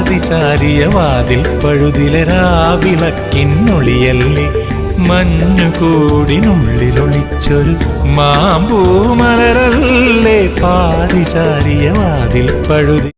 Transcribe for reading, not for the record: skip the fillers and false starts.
പാതിചാരിയ വാതിൽ പഴുതിലെ രാവിളക്കിന്നൊളിയല്ലേ മഞ്ഞുകൂടിനുള്ളിലൊളിച്ചൊരു മാമ്പൂമലരല്ലേ പാതിചാരിയ വാതിൽ പഴുതി